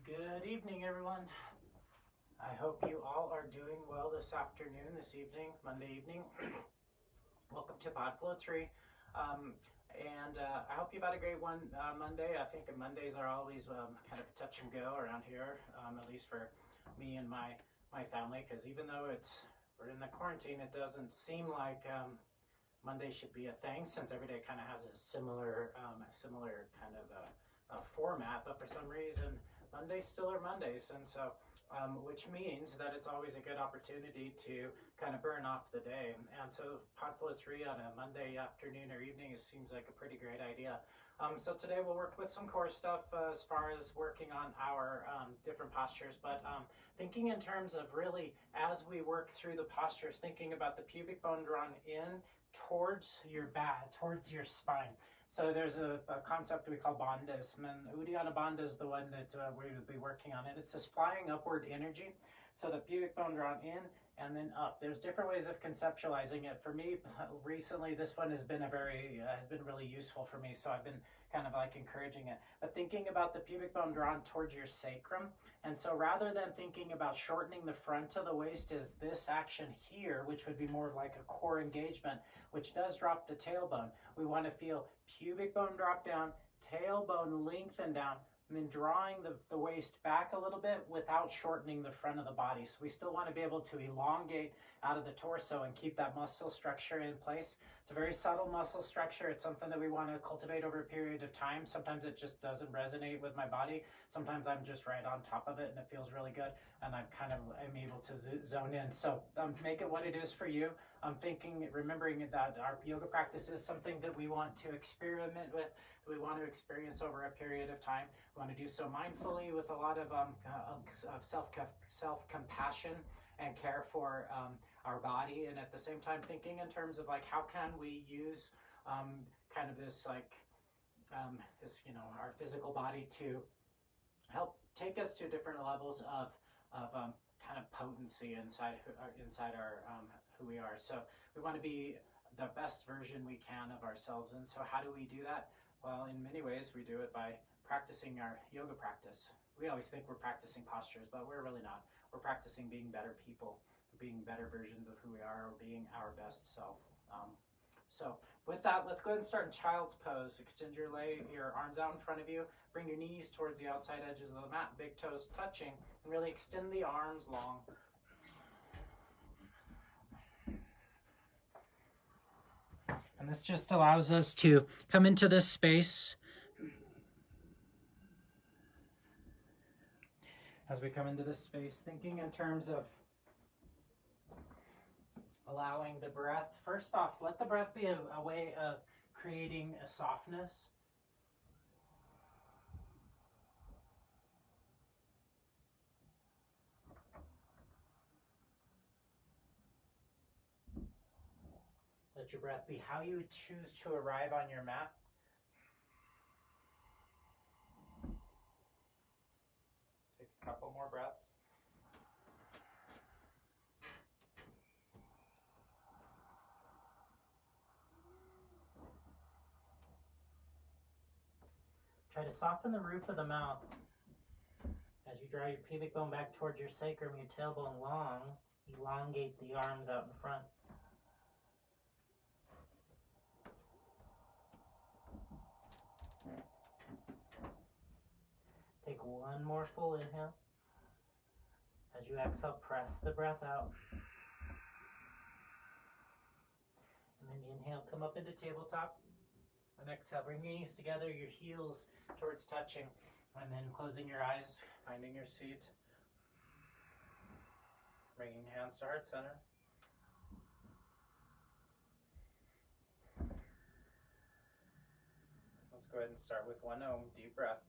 Good evening, everyone. I hope you all are doing well this afternoon, this evening, Monday evening. Welcome to podFlow3. I hope you've had a great one Monday. I think Mondays are always kind of touch and go around here, at least for me and my family, because even though we're in the quarantine, it doesn't seem like Monday should be a thing, since every day kind of has a similar kind of format, but for some reason Mondays still are Mondays, and so which means that it's always a good opportunity to kind of burn off the day. And so podFlow3 on a Monday afternoon or evening seems like a pretty great idea. So today we'll work with some core stuff as far as working on our different postures, but thinking in terms of really, as we work through the postures, thinking about the pubic bone drawn in towards your back, towards your spine. So there's a concept we call bandhas, and Uddiyana Bandha is the one that we will be working on. And it's this flying upward energy. So the pubic bone drawn in and then up. There's different ways of conceptualizing it. For me, recently, this one has been really useful for me. So I've been kind of like encouraging it. But thinking about the pubic bone drawn towards your sacrum. And so rather than thinking about shortening the front of the waist is this action here, which would be more of like a core engagement, which does drop the tailbone. We want to feel pubic bone drop down, tailbone lengthen down, and then drawing the waist back a little bit without shortening the front of the body. So we still want to be able to elongate out of the torso and keep that muscle structure in place. It's a very subtle muscle structure. It's something that we want to cultivate over a period of time. Sometimes it just doesn't resonate with my body. Sometimes I'm just right on top of it and it feels really good, and I'm able to zone in. So make it what it is for you. I'm remembering that our yoga practice is something that we want to experiment with, that we want to experience over a period of time. We want to do so mindfully with a lot of self-compassion and care for our body, and at the same time thinking in terms of like, how can we use kind of this our physical body to help take us to different levels of kind of potency inside our who we are. So we want to be the best version we can of ourselves. And so how do we do that? Well, in many ways we do it by practicing our yoga practice. We always think we're practicing postures, but we're really not. We're practicing being better people, being better versions of who we are, or being our best self. So with that, let's go ahead and start in child's pose. Extend your arms out in front of you. Bring your knees towards the outside edges of the mat, big toes touching, and really extend the arms long. And this just allows us to come into this space. As we come into this space, thinking in terms of allowing the breath. First off, let the breath be a way of creating a softness. Let your breath be how you choose to arrive on your mat. Take a couple more breaths. Try to soften the roof of the mouth. As you draw your pubic bone back towards your sacrum, your tailbone long, elongate the arms out in front. Take one more full inhale. As you exhale, press the breath out. And then inhale, come up into tabletop. And exhale, bring your knees together, your heels towards touching. And then closing your eyes, finding your seat. Bringing hands to heart center. Let's go ahead and start with one Om, deep breath.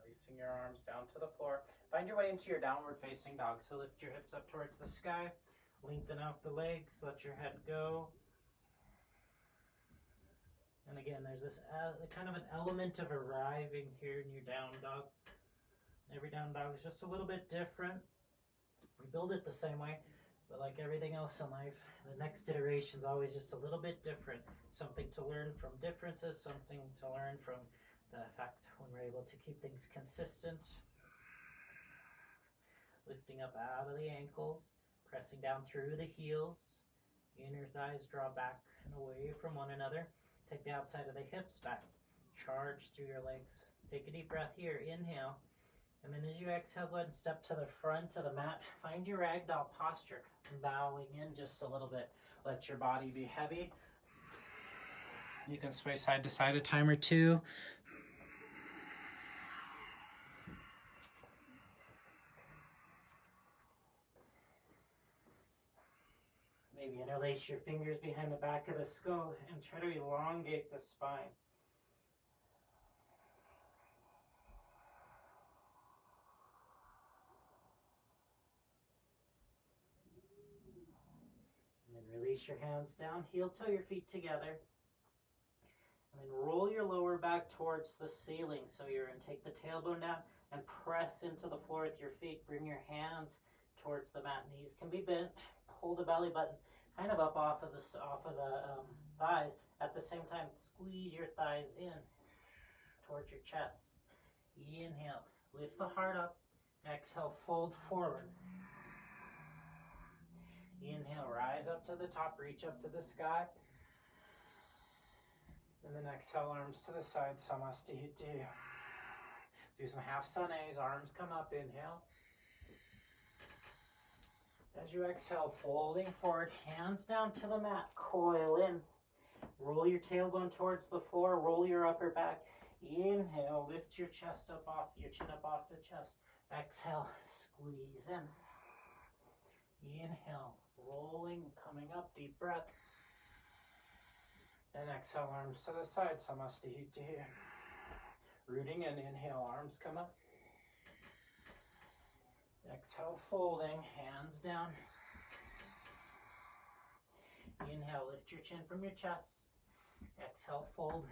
Releasing your arms down to the floor. Find your way into your downward facing dog. So lift your hips up towards the sky. Lengthen out the legs. Let your head go. And again, there's this kind of an element of arriving here in your down dog. Every down dog is just a little bit different. We build it the same way, but like everything else in life, the next iteration is always just a little bit different. Something to learn from differences, something to learn from the fact when we're able to keep things consistent. Lifting up out of the ankles, pressing down through the heels. Inner thighs draw back and away from one another. Take the outside of the hips back. Charge through your legs. Take a deep breath here. Inhale. And then as you exhale, go ahead and step to the front of the mat. Find your ragdoll posture. Bowing in just a little bit. Let your body be heavy. You can sway side to side a time or two. Maybe interlace your fingers behind the back of the skull and try to elongate the spine. And then release your hands down, heel toe your feet together. And then roll your lower back towards the ceiling. So you're going to take the tailbone down and press into the floor with your feet. Bring your hands towards the mat. Knees can be bent. Pull the belly button kind of up off of the thighs. At the same time, squeeze your thighs in towards your chest. Inhale, lift the heart up. Exhale, fold forward. Inhale, rise up to the top, reach up to the sky. And then exhale, arms to the side, Samastihiti. Do some half sunays, arms come up, inhale. As you exhale, folding forward, hands down to the mat, coil in. Roll your tailbone towards the floor, roll your upper back. Inhale, lift your chest up off, your chin up off the chest. Exhale, squeeze in. Inhale, rolling, coming up, deep breath. And exhale, arms to the side, Samastihiti. Rooting in, inhale, arms come up. Exhale, folding, hands down. Inhale, lift your chin from your chest. Exhale, fold.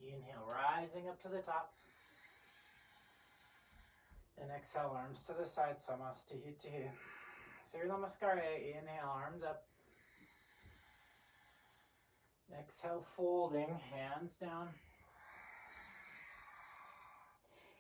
Inhale, rising up to the top. And exhale, arms to the side, Samastihiti. Surya Namaskar, inhale, arms up. Exhale, folding, hands down.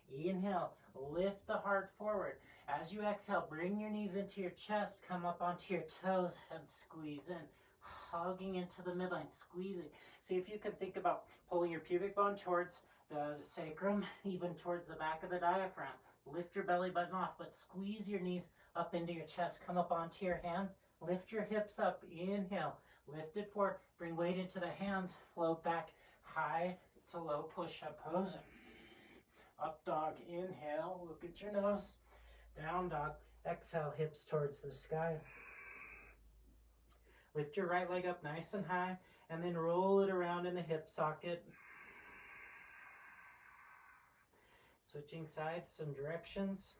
Inhale, lift the heart forward. As you exhale, bring your knees into your chest, come up onto your toes and squeeze in. Hugging into the midline, squeezing. See if you can think about pulling your pubic bone towards the sacrum, even towards the back of the diaphragm. Lift your belly button off, but squeeze your knees up into your chest. Come up onto your hands. Lift your hips up. Inhale. Lift it forward. Bring weight into the hands. Float back. High to low push-up pose. Up dog. Inhale. Look at your nose. Down dog. Exhale. Hips towards the sky. Lift your right leg up nice and high. And then roll it around in the hip socket. Switching sides, some directions.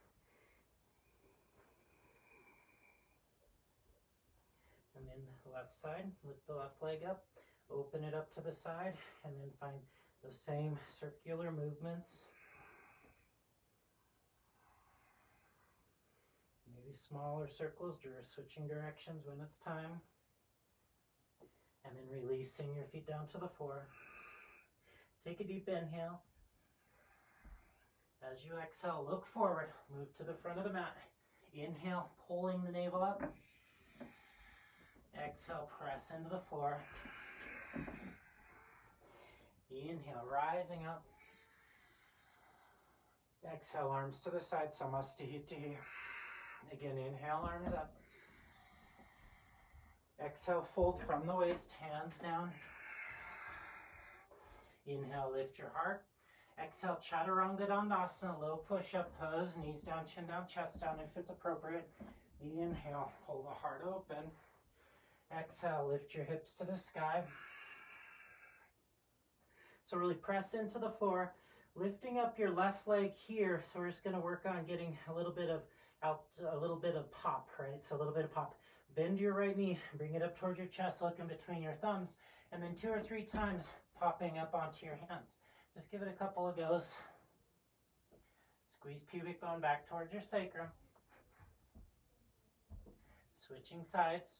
And then the left side, lift the left leg up, open it up to the side, and then find those same circular movements. Maybe smaller circles, switching directions when it's time. And then releasing your feet down to the floor. Take a deep inhale. As you exhale, look forward, move to the front of the mat. Inhale, pulling the navel up. Exhale, press into the floor. Inhale, rising up. Exhale, arms to the side, Samastihiti. Again, inhale, arms up. Exhale, fold from the waist, hands down. Inhale, lift your heart. Exhale, Chaturanga Dandasana, low push-up pose, knees down, chin down, chest down if it's appropriate. Inhale, pull the heart open. Exhale, lift your hips to the sky. So really press into the floor, lifting up your left leg here. So we're just going to work on getting a little bit of pop, right? So a little bit of pop. bend your right knee, bring it up towards your chest, looking between your thumbs, and then 2 or 3 times popping up onto your hands. Just give it a couple of goes. Squeeze pubic bone back towards your sacrum. Switching sides.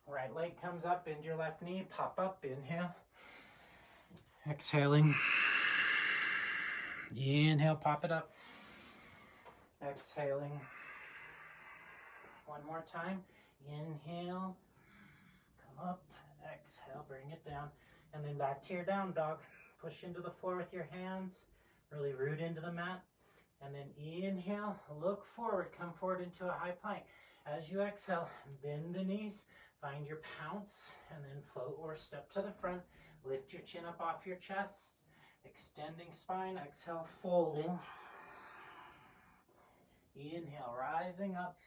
Right leg comes up, bend your left knee, pop up, inhale. Exhaling. Inhale, pop it up. Exhaling. One more time. Inhale, come up, exhale, bring it down, and then back to your down dog. Push into the floor with your hands, really root into the mat, and then inhale, look forward, come forward into a high plank. As you exhale, bend the knees, find your pounce, and then float or step to the front. Lift your chin up off your chest, extending spine, exhale, folding. Inhale, rising up.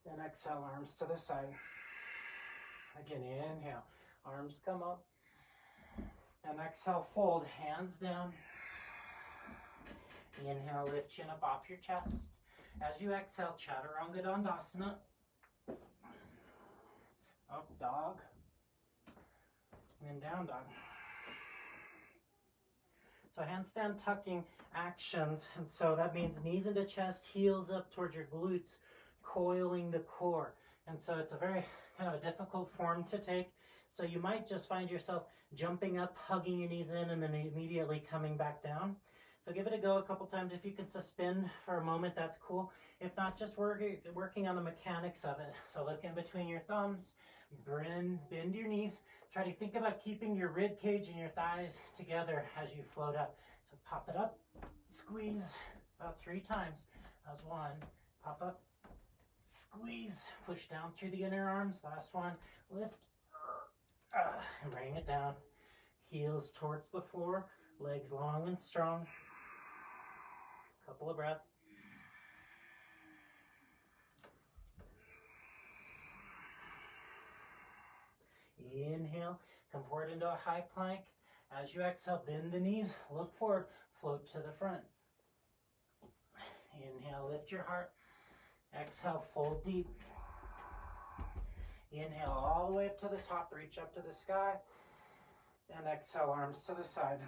Then exhale, arms to the side. Again, inhale, arms come up. And exhale, fold, hands down. Inhale, lift chin up off your chest. As you exhale, Chaturanga Dandasana. Up dog. And then down dog. So handstand tucking actions. And so that means knees into chest, heels up towards your glutes, coiling the core. And so it's a very kind of a difficult form to take. So you might just find yourself jumping up, hugging your knees in, and then immediately coming back down. So give it a go a couple times. If you can suspend for a moment, that's cool. If not, just working on the mechanics of it. So look in between your thumbs, bend your knees. Try to think about keeping your rib cage and your thighs together as you float up. So pop it up, squeeze about 3 times. That's 1. Pop up, squeeze, push down through the inner arms. Last one, lift, and bring it down. Heels towards the floor, legs long and strong. Couple of breaths. Inhale, come forward into a high plank. As you exhale, bend the knees, look forward, float to the front. Inhale, lift your heart. Exhale, fold deep. Inhale all the way up to the top, reach up to the sky. And exhale, arms to the side.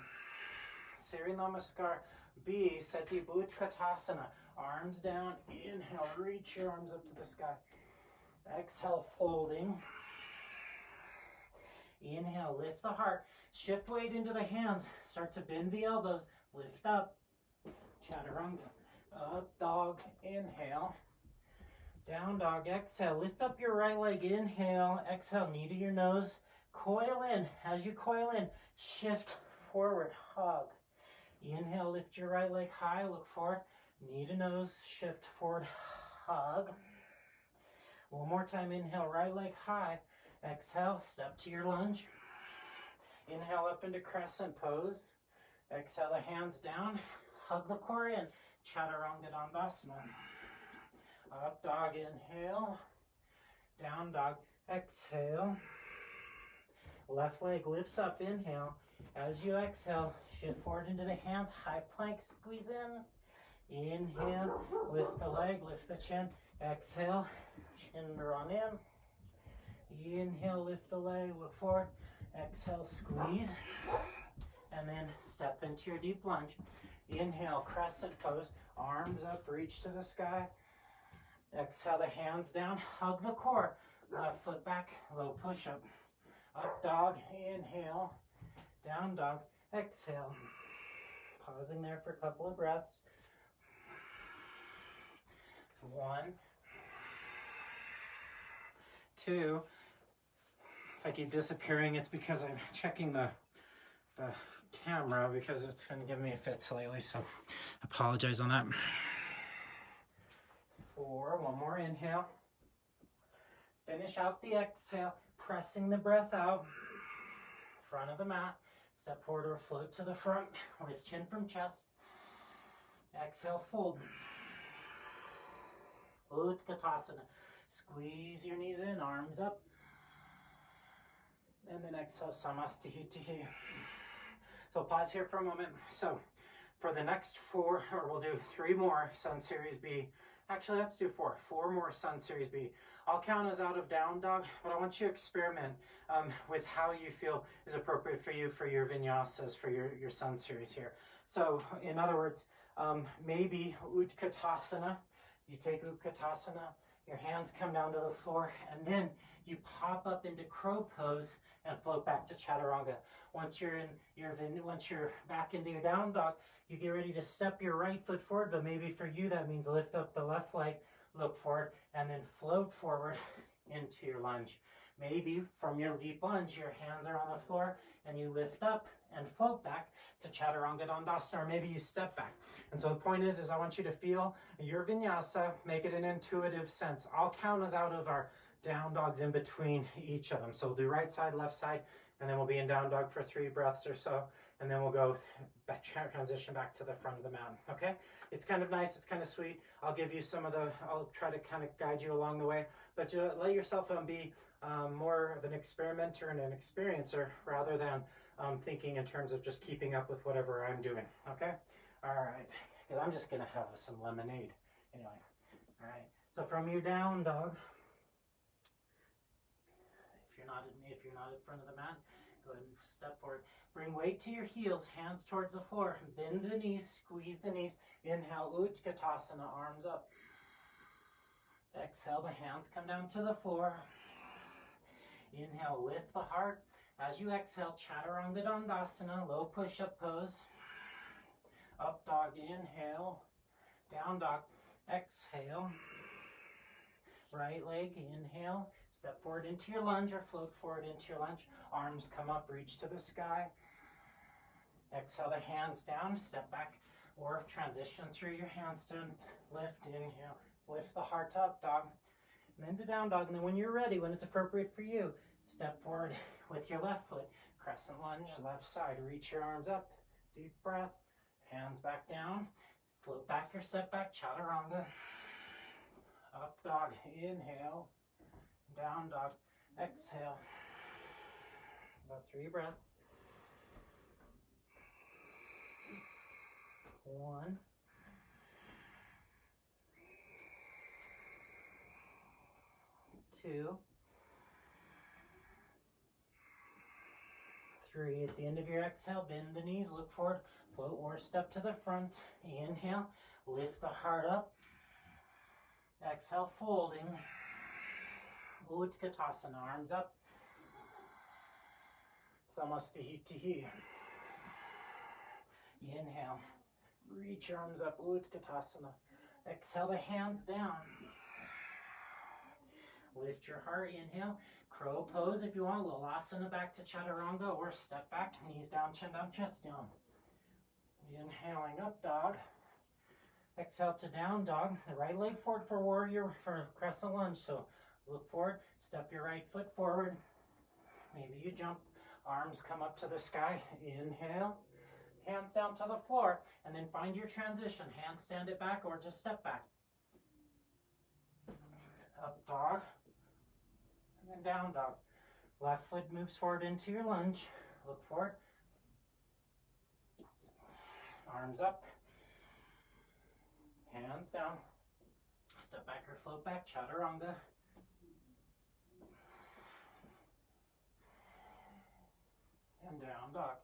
Siri Namaskar, B, Sati Utkatasana. Arms down, inhale, reach your arms up to the sky. Exhale, folding. Inhale, lift the heart. Shift weight into the hands. Start to bend the elbows. Lift up. Chaturanga. Up dog, inhale. Down dog, exhale. Lift up your right leg, inhale. Exhale, knee to your nose. Coil in. As you coil in, shift forward, hug. Inhale, lift your right leg high, look forward. Knee to nose, shift forward, hug. One more time, inhale, right leg high. Exhale, step to your lunge. Inhale up into crescent pose. Exhale, the hands down. Hug the core in. Chaturanga Dandasana. Up dog, inhale. Down dog, exhale. Left leg lifts up, inhale. As you exhale, shift forward into the hands. High plank, squeeze in. Inhale, lift the leg, lift the chin. Exhale, chin drawn in. Inhale, lift the leg, look forward. Exhale, squeeze. And then step into your deep lunge. Inhale, crescent pose. Arms up, reach to the sky. Exhale, the hands down. Hug the core. Left foot back, low push-up. Up dog, inhale. Down dog, exhale. Pausing there for a couple of breaths. 1, 2. If I keep disappearing, it's because I'm checking the camera because it's going to give me a fit lately, so I apologize on that. 4, one more inhale. Finish out the exhale, pressing the breath out. Front of the mat. Step forward or float to the front. Lift chin from chest. Exhale, fold. Utkatasana. Squeeze your knees in, arms up. And then exhale, Samastihitihi. So pause here for a moment. So for the next 4, or we'll do 3 more, Sun Series B, Actually, let's do 4. 4 more Sun Series B. I'll count us out of down dog, but I want you to experiment with how you feel is appropriate for you for your vinyasas, for your Sun Series here. So, in other words, maybe Utkatasana. You take Utkatasana, your hands come down to the floor, and then you pop up into crow pose and float back to chaturanga. Once you're back into your down dog, you get ready to step your right foot forward, but maybe for you that means lift up the left leg, look forward, and then float forward into your lunge. Maybe from your deep lunge, your hands are on the floor and you lift up and float back to Chaturanga Dandasana, or maybe you step back. And so the point is I want you to feel your vinyasa, make it an intuitive sense. I'll count us out of our down dogs in between each of them. So we'll do right side, left side, and then we'll be in down dog for 3 breaths or so, and then we'll go back, transition back to the front of the mountain, okay? It's kind of nice, it's kind of sweet. I'll give you I'll try to kind of guide you along the way, but let yourself be more of an experimenter and an experiencer rather than thinking in terms of just keeping up with whatever I'm doing, okay? All right, because I'm just gonna have some lemonade anyway. All right, so from your down dog, if you're not in front of the mat, go ahead and step forward. Bring weight to your heels, hands towards the floor. Bend the knees, squeeze the knees. Inhale, Utkatasana, arms up. Exhale, the hands come down to the floor. Inhale, lift the heart. As you exhale, Chaturanga Dandasana, low push-up pose. Up dog, inhale. Down dog, exhale. Right leg, inhale. Step forward into your lunge or float forward into your lunge. Arms come up, reach to the sky. Exhale the hands down, step back or transition through your handstand. Lift, inhale, lift the heart up, dog. And then to down dog. And then when you're ready, when it's appropriate for you, step forward with your left foot. Crescent lunge, left side. Reach your arms up, deep breath. Hands back down. Float back or step back, Chaturanga. Up dog, inhale. Down dog, exhale. About 3 breaths. 1. 2. 3. At the end of your exhale, bend the knees, look forward, float or step to the front. Inhale, lift the heart up. Exhale, folding. Utkatasana, arms up. Samastihitihi. Inhale, reach your arms up, Utkatasana. Exhale the hands down. Lift your heart, inhale. Crow pose if you want, Lalasana back to Chaturanga, or step back, knees down, chin down, chest down. Inhaling up dog. Exhale to down dog. The right leg forward for warrior, for crescent lunge. So look forward, step your right foot forward. Maybe you jump, arms come up to the sky. Inhale, hands down to the floor, and then find your transition. Handstand it back or just step back. Up dog, and then down dog. Left foot moves forward into your lunge. Look forward. Arms up. Hands down. Step back or float back, Chaturanga. And down dog.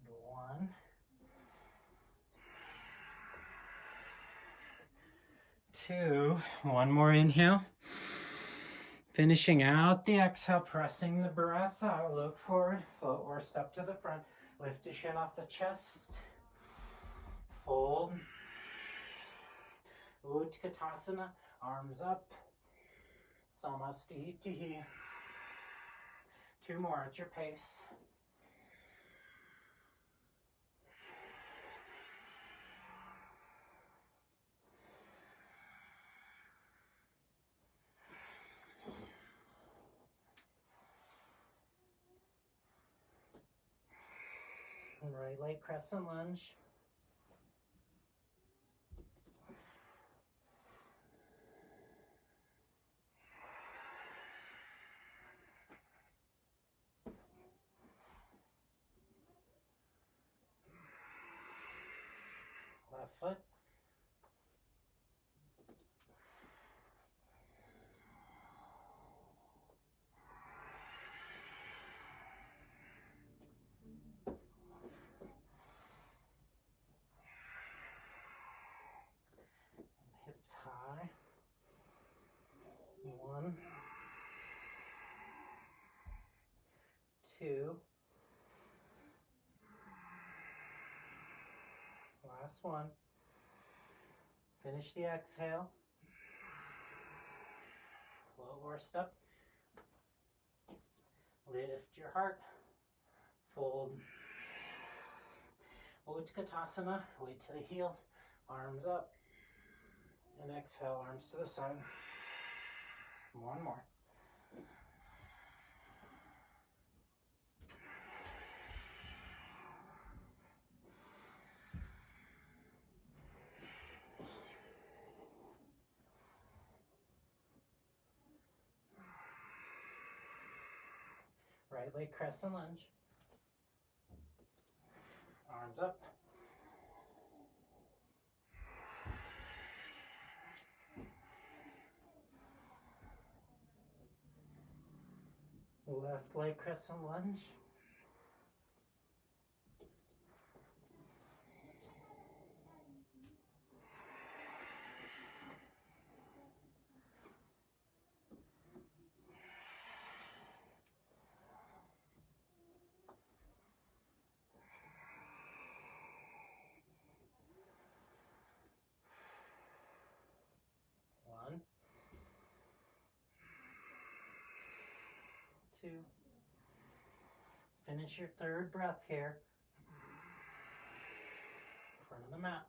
1. 2. One more inhale. Finishing out the exhale, pressing the breath out. Look forward, float or step to the front. Lift the chin off the chest. Fold. Utkatasana, arms up. Samastihitihi. 2 more at your pace. Right leg crescent lunge. left foot. Hips high. 1, 2. Last one. Finish the exhale. Float horse up. Lift your heart. Fold. Utkatasana. Weight to the heels. Arms up. And exhale, arms to the side. One more. Right leg crescent lunge. Arms up. Left leg crescent lunge. One, 2. Finish your third breath here. Front of the mat.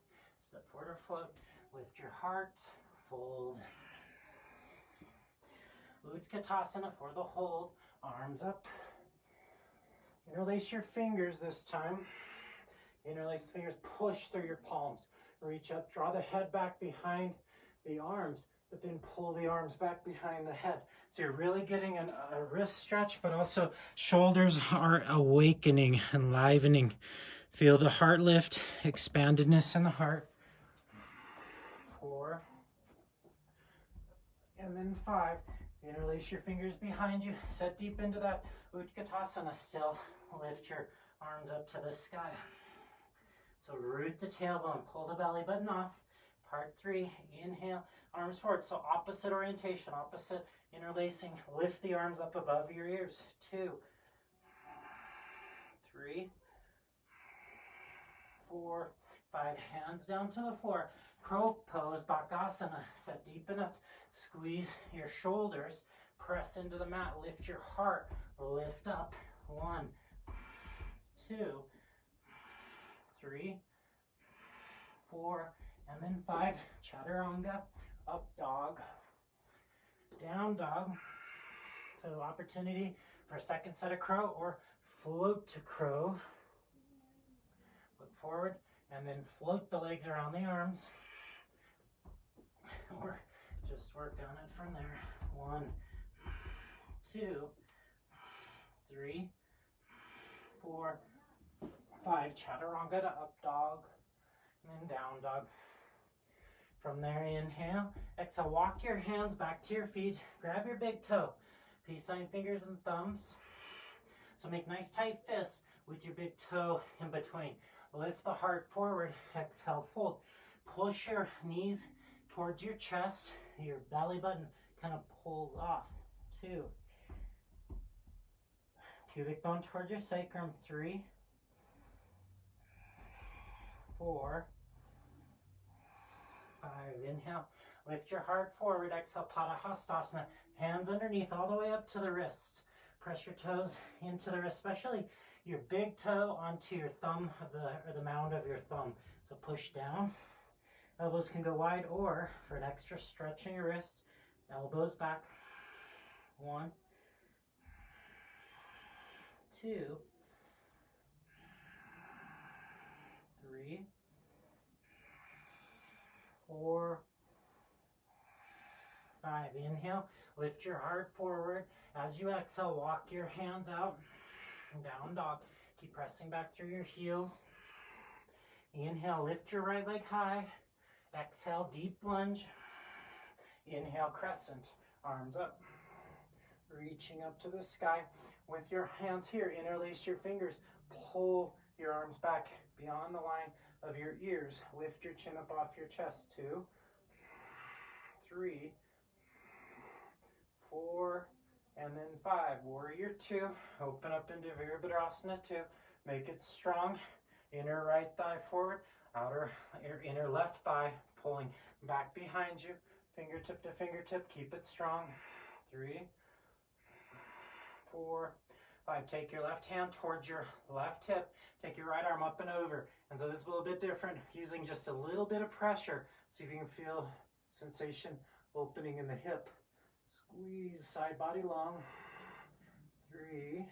Step forward or float. Lift your heart. Fold. Utkatasana for the hold. Arms up. Interlace your fingers this time. Interlace the fingers. Push through your palms. Reach up. Draw the head back behind the arms, but then pull the arms back behind the head. So you're really getting a wrist stretch, but also shoulders are awakening, enlivening. Feel the heart lift, expandedness in the heart. 4. And then 5. Interlace your fingers behind you. Set deep into that Utkatasana still. Lift your arms up to the sky. So root the tailbone, pull the belly button off. Part 3, inhale, arms forward. So opposite orientation, opposite interlacing. Lift the arms up above your ears. 2, 3, 4, 5. Hands down to the floor. Crow pose, Bakasana. Set deep enough. Squeeze your shoulders. Press into the mat. Lift your heart. Lift up. 1, 2, 3, 4, and then 5. Chaturanga. Up dog. Down dog. So opportunity for a second set of crow or float to crow. Look forward and then float the legs around the arms. Or just work on it from there. 1, 2, 3, 4, 5. Chaturanga to up dog. And then down dog. From there, inhale. Exhale, walk your hands back to your feet. Grab your big toe. Peace sign fingers and thumbs. So make nice tight fists with your big toe in between. Lift the heart forward. Exhale, fold. Push your knees towards your chest. Your belly button kind of pulls off. 2. Pubic bone towards your sacrum. 3, 4, 5. Inhale. Lift your heart forward. Exhale, Padahastasana. Hands underneath all the way up to the wrists. Press your toes into the wrist, especially your big toe onto your thumb or the mound of your thumb. So push down. Elbows can go wide, or for an extra stretch in your wrist, elbows back. 1, 2, 3, 4, 5. Inhale, lift your heart forward. As you exhale, walk your hands out. Down dog. Keep pressing back through your heels. Inhale, lift your right leg high. Exhale, deep lunge. Inhale, crescent, arms up. Reaching up to the sky. With your hands here, interlace your fingers. Pull your arms back beyond the line of your ears. Lift your chin up off your chest. 2, 3, 4, and then 5. Warrior 2. Open up into Virabhadrasana 2. Make it strong. Inner right thigh forward. Inner left thigh pulling back behind you. Fingertip to fingertip. Keep it strong. 3, 4, 5. Take your left hand towards your left hip. Take your right arm up and over. And so this is a little bit different, using just a little bit of pressure. See if you can feel sensation opening in the hip. Squeeze side body long. 3,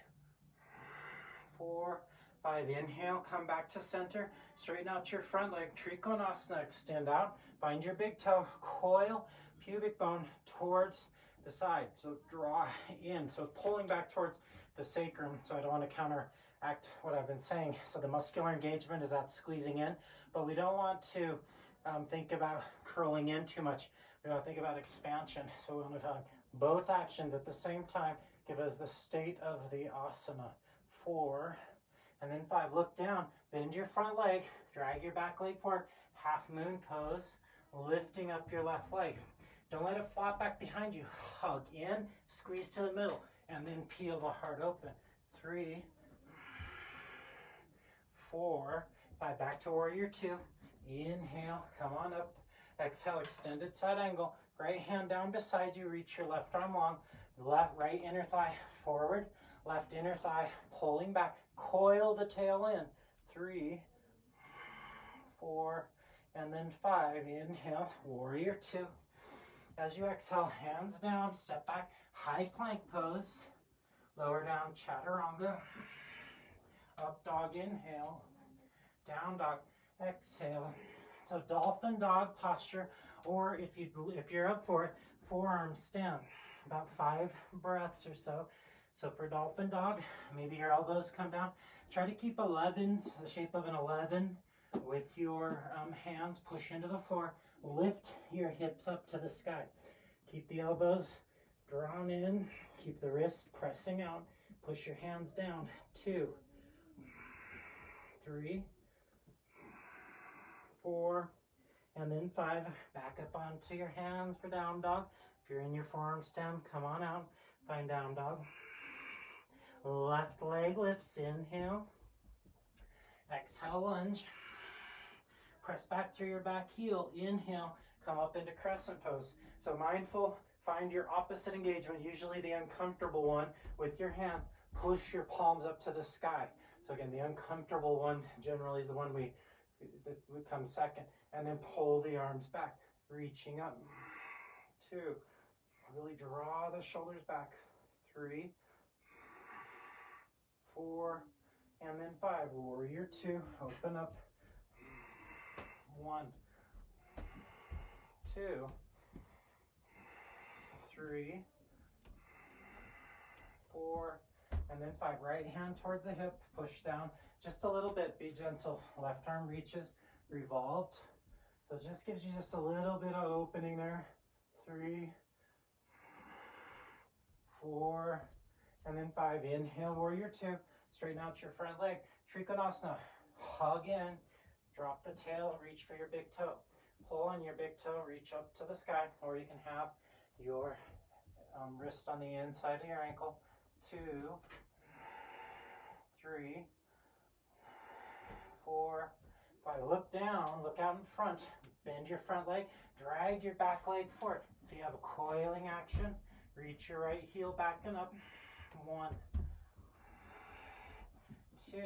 4, 5. Inhale, come back to center. Straighten out your front leg. Trikonasana, extend out. Find your big toe. Coil pubic bone towards the side. So draw in. So pulling back towards the sacrum. So I don't want to counteract what I've been saying. So the muscular engagement is that squeezing in. But we don't want to think about curling in too much. We want to think about expansion. So we want to have both actions at the same time. Give us the state of the asana. 4, and then 5. Look down. Bend your front leg. Drag your back leg forward. Half moon pose. Lifting up your left leg. Don't let it flop back behind you. Hug in. Squeeze to the middle. And then peel the heart open. 3, 4, 5. Back to warrior 2. Inhale. Come on up. Exhale. Extended side angle. Right hand down beside you. Reach your left arm long. Right inner thigh forward. Left inner thigh pulling back. Coil the tail in. 3, 4, and then 5. Inhale, warrior 2. As you exhale, hands down, step back, high plank pose. Lower down, chaturanga. Up dog, inhale. Down dog, exhale. So dolphin dog posture, or if you're up for it, forearm stem. About 5 breaths or so. So for dolphin dog, maybe your elbows come down. Try to keep 11s, the shape of an 11, with your hands. Push into the floor. Lift your hips up to the sky. Keep the elbows drawn in. Keep the wrists pressing out. Push your hands down. 2, 3, 4, and then 5. Back up onto your hands for down dog. If you're in your forearm stem, come on out. Find down dog. Left leg lifts. Inhale. Exhale, lunge. Press back through your back heel. Inhale. Come up into crescent pose. So mindful, find your opposite engagement, usually the uncomfortable one, with your hands. Push your palms up to the sky. So again, the uncomfortable one generally is the one that would come second. And then pull the arms back, reaching up. 2. Really draw the shoulders back. 3, 4, and then 5. Warrior 2. Open up. 1, 2, 3, 4, and then 5. Right hand toward the hip. Push down just a little bit. Be gentle. Left arm reaches. Revolved. So it just gives you just a little bit of opening there. 3, 4, and then 5. Inhale, warrior 2. Straighten out your front leg. Trikonasana. Hug in. Drop the tail. Reach for your big toe. Pull on your big toe. Reach up to the sky. Or you can have your wrist on the inside of your ankle. 2, 3, 4, 5. Look down. Look out in front. Bend your front leg. Drag your back leg forward. So you have a coiling action. Reach your right heel back and up. 1, 2.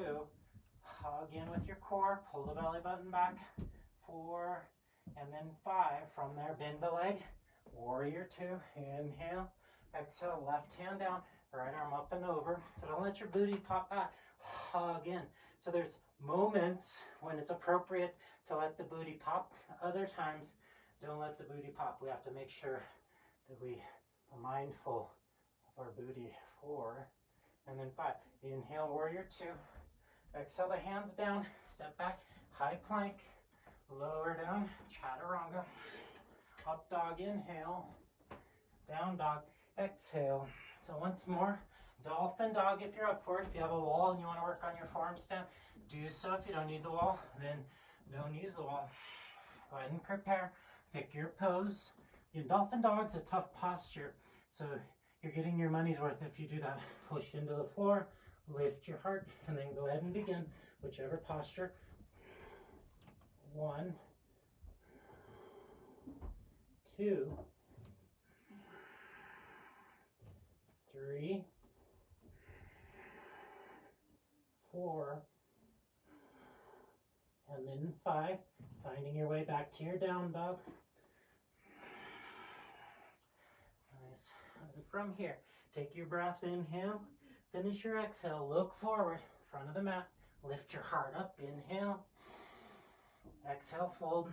Hug in with your core. Pull the belly button back. 4, and then 5. From there, bend the leg. Warrior 2. Inhale. Exhale. Left hand down. Right arm up and over. But don't let your booty pop back. Hug in. So there's moments when it's appropriate to let the booty pop. Other times, don't let the booty pop. We have to make sure that we are mindful of our booty. 4, and then 5. Inhale, warrior 2. Exhale the hands down. Step back. high plank, lower down, chaturanga, up dog, inhale, down dog, exhale. So once more, dolphin dog if you're up for it. If you have a wall and you want to work on your forearm stand, do so. If you don't need the wall, then don't use the wall. Go ahead and prepare. Pick your pose. Dolphin dog's a tough posture, so you're getting your money's worth if you do that. Push into the floor, lift your heart, and then go ahead and begin whichever posture. 1, 2, 3, 4, and then 5. Finding your way back to your down dog. Nice. And from here, take your breath, inhale. Finish your exhale. Look forward, front of the mat. Lift your heart up. Inhale. Exhale, fold.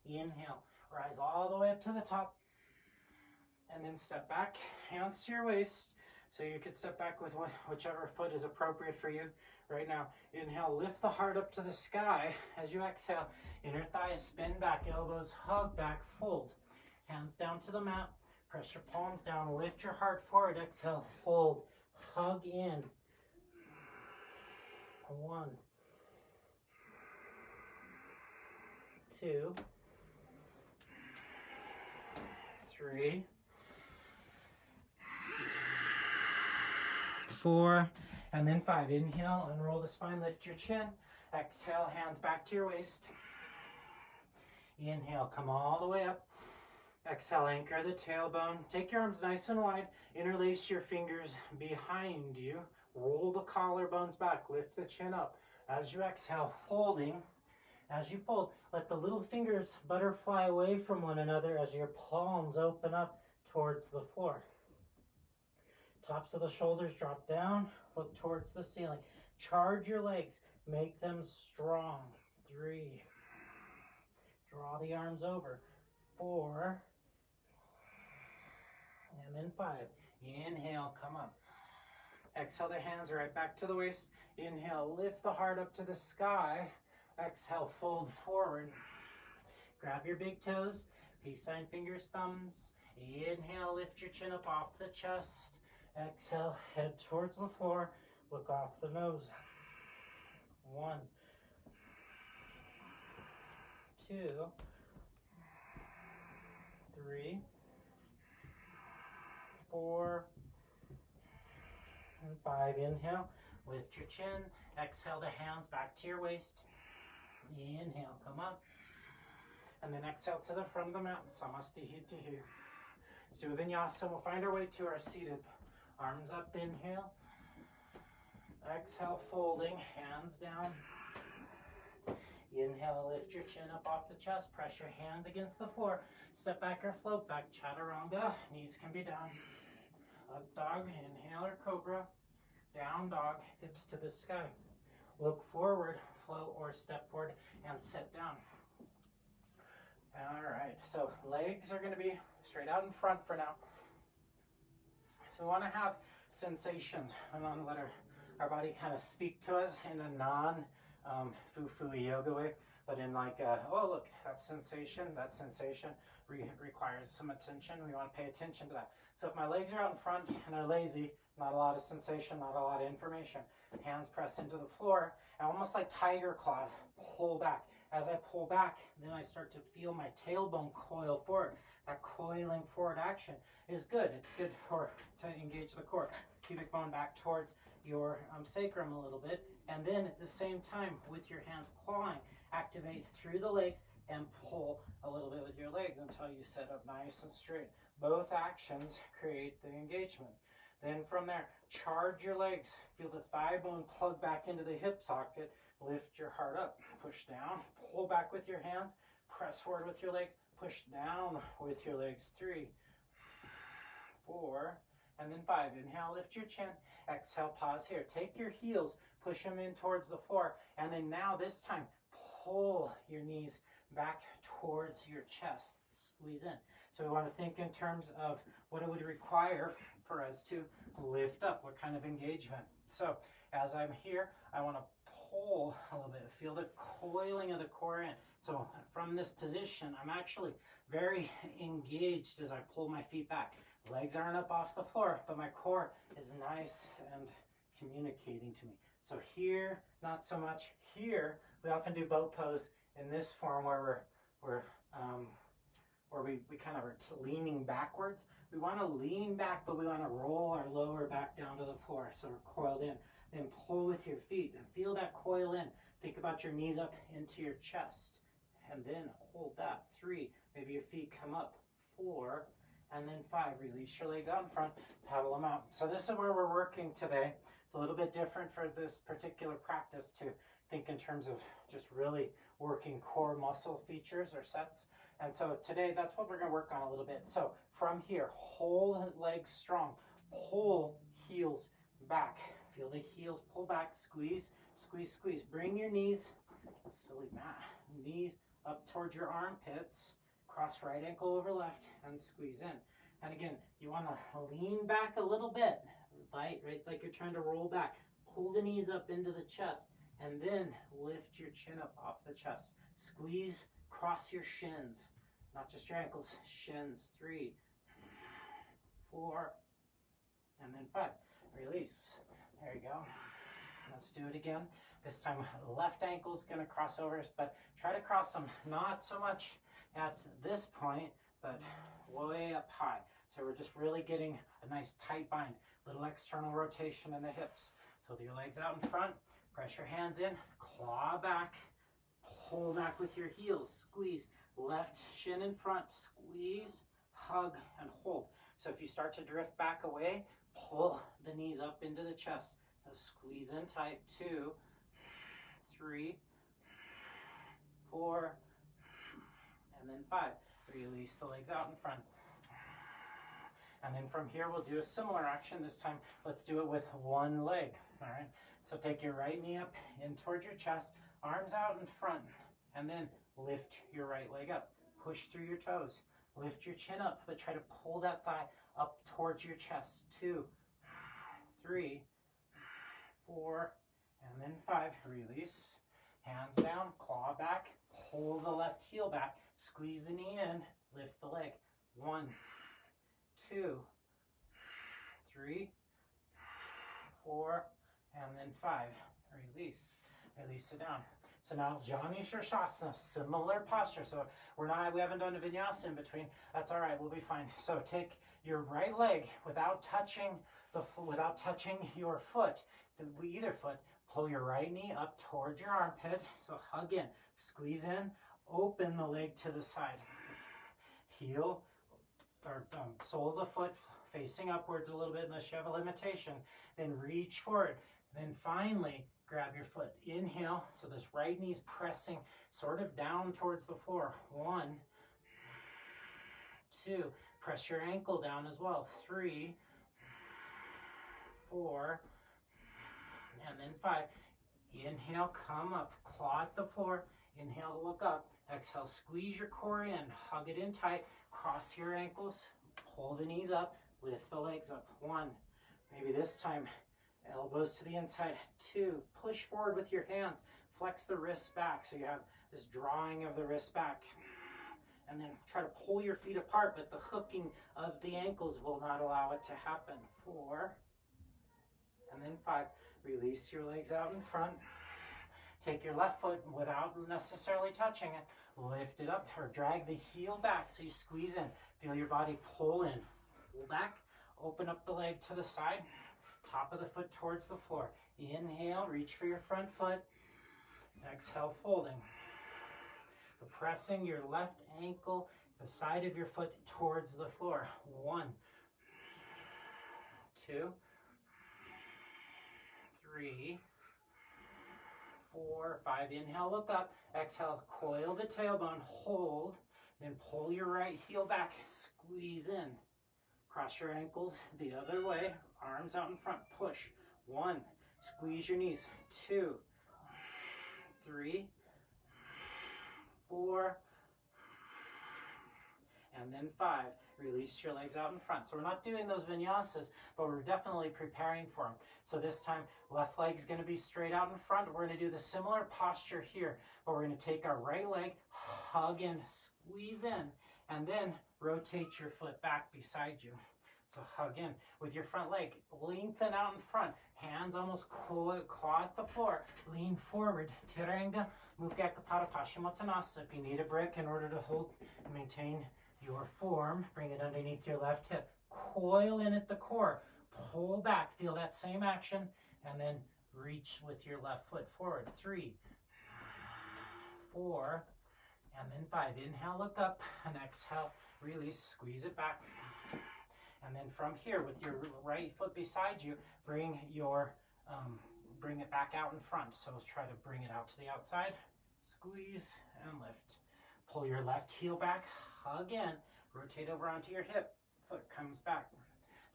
Inhale. Rise all the way up to the top. And then step back, hands to your waist. So you could step back with whichever foot is appropriate for you right now. Inhale, lift the heart up to the sky. As you exhale, inner thighs spin back, elbows hug back, fold. Hands down to the mat. Press your palms down, lift your heart forward. Exhale, fold, hug in. 1, 2, 3, 4, and then 5. Inhale, unroll the spine, lift your chin. Exhale, hands back to your waist. Inhale, come all the way up. Exhale, anchor the tailbone. Take your arms nice and wide. Interlace your fingers behind you. Roll the collarbones back. Lift the chin up. As you exhale, folding. As you fold, let the little fingers butterfly away from one another as your palms open up towards the floor. Tops of the shoulders drop down. Look towards the ceiling. Charge your legs. Make them strong. 3. Draw the arms over. 4. And then 5. Inhale, come up. Exhale, the hands right back to the waist. Inhale, lift the heart up to the sky. Exhale, fold forward. Grab your big toes. Peace sign, fingers, thumbs. Inhale, lift your chin up off the chest. Exhale, head towards the floor. Look off the nose. 1, 2, 3, 4, and 5. Inhale, lift your chin. Exhale, the hands back to your waist. Inhale, come up. And then exhale to the front of the mat. Samastihitihi. Let's do a vinyasa. We'll find our way to our seated. Arms up, inhale. Exhale, folding, hands down. Inhale, lift your chin up off the chest. Press your hands against the floor. Step back or float back, chaturanga. Knees can be down. Up dog, inhale or cobra. Down dog, hips to the sky. Look forward, float or step forward, and sit down. All right, so legs are going to be straight out in front for now. So we want to have sensations. We want to let our body kind of speak to us in a non-foo-foo yoga way, but in like, oh look, that sensation requires some attention. We want to pay attention to that. So if my legs are out in front and are lazy, not a lot of sensation, not a lot of information. Hands press into the floor, and almost like tiger claws, pull back. As I pull back, then I start to feel my tailbone coil forward. That coiling forward action is good. It's good to engage the core. Pubic bone back towards your sacrum a little bit, and then at the same time, with your hands clawing, activate through the legs and pull a little bit with your legs until you sit up nice and straight. Both actions create the engagement. Then from there, charge your legs. Feel the thigh bone plug back into the hip socket. Lift your heart up. Push down. Pull back with your hands. Press forward with your legs. Push down with your legs. 3, 4, and then 5. Inhale, lift your chin. Exhale, pause here. Take your heels, push them in towards the floor, and then now this time, pull your knees back towards your chest. Squeeze in. So we want to think in terms of what it would require for us to lift up, what kind of engagement. So as I'm here, I want to pull a little bit. Feel the coiling of the core in. So from this position, I'm actually very engaged as I pull my feet back. Legs aren't up off the floor, but my core is nice and communicating to me. So here, not so much. Here, we often do boat pose in this form where we kind of are leaning backwards. We want to lean back, but we want to roll our lower back down to the floor. So we're coiled in. Then pull with your feet and feel that coil in. Think about your knees up into your chest. And then hold that. 3. Maybe your feet come up. 4. And then 5. Release your legs out in front. Paddle them out. So this is where we're working today. It's a little bit different for this particular practice to think in terms of just really working core muscle features or sets. And so today, that's what we're going to work on a little bit. So from here, hold legs strong. Pull heels back. Feel the heels pull back. Squeeze, squeeze, squeeze. Bring your knees, silly mat, knees up towards your armpits. Cross right ankle over left and squeeze in. And again, you want to lean back a little bit, right like you're trying to roll back. Pull the knees up into the chest and then lift your chin up off the chest. Squeeze, cross your shins, not just your ankles, shins. 3, 4, and then 5. Release. There you go. Let's do it again. This time, left ankle's going to cross over, but try to cross them not so much at this point, but way up high. So we're just really getting a nice tight bind, little external rotation in the hips. So with your legs out in front, press your hands in, claw back, pull back with your heels, squeeze, left shin in front, squeeze, hug, and hold. So if you start to drift back away, pull the knees up into the chest. So squeeze in tight. 2, 3, 4, and then 5. Release the legs out in front. And then from here, we'll do a similar action. This time, let's do it with one leg. All right. So take your right knee up in towards your chest, arms out in front, and then lift your right leg up. Push through your toes. Lift your chin up, but try to pull that thigh up towards your chest. 2, 3, 4, and then 5. Release. Hands down, claw back, pull the left heel back, squeeze the knee in, lift the leg. 1, 2, 3, 4, and then 5. Release. Release it down. So now Jani Shirshasana, similar posture. So we haven't done a vinyasa in between. That's all right, we'll be fine. So take your right leg without touching your foot, either foot. Pull your right knee up towards your armpit. So hug in, squeeze in, open the leg to the side. Heel or sole of the foot facing upwards a little bit unless you have a limitation. Then reach forward. Then finally, grab your foot. Inhale, so this right knee's pressing sort of down towards the floor. 1, 2, press your ankle down as well. 3, 4, and then 5. Inhale, come up, claw at the floor. Inhale, look up. Exhale, squeeze your core in, hug it in tight, cross your ankles, pull the knees up, lift the legs up. 1, maybe this time, elbows to the inside. 2, push forward with your hands, flex the wrists back so you have this drawing of the wrists back. And then try to pull your feet apart, but the hooking of the ankles will not allow it to happen. 4, and then 5. Release your legs out in front. Take your left foot without necessarily touching it. Lift it up or drag the heel back so you squeeze in. Feel your body pull in. Pull back. Open up the leg to the side. Top of the foot towards the floor. Inhale, reach for your front foot. Exhale, folding. So pressing your left ankle, the side of your foot towards the floor. 1, 2, 3, 4, 5. Inhale, look up. Exhale, coil the tailbone, hold. Then pull your right heel back, squeeze in. Cross your ankles the other way, arms out in front, push. 1, squeeze your knees. 2, 3, 4, and then 5. Release your legs out in front. So we're not doing those vinyasas, but we're definitely preparing for them. So this time, left leg's going to be straight out in front. We're going to do the similar posture here, but we're going to take our right leg, hug in, squeeze in, and then rotate your foot back beside you. So hug in with your front leg, lengthen out in front, hands almost claw at the floor, lean forward, Tiranga, Mukha Pada Paschimottanasana. If you need a break in order to hold and maintain your form, bring it underneath your left hip, coil in at the core, pull back, feel that same action, and then reach with your left foot forward. 3, 4, and then 5. Inhale, look up, and exhale, release, squeeze it back. And then from here, with your right foot beside you, bring it back out in front. So try to bring it out to the outside, squeeze and lift. Pull your left heel back, hug in, rotate over onto your hip, foot comes back.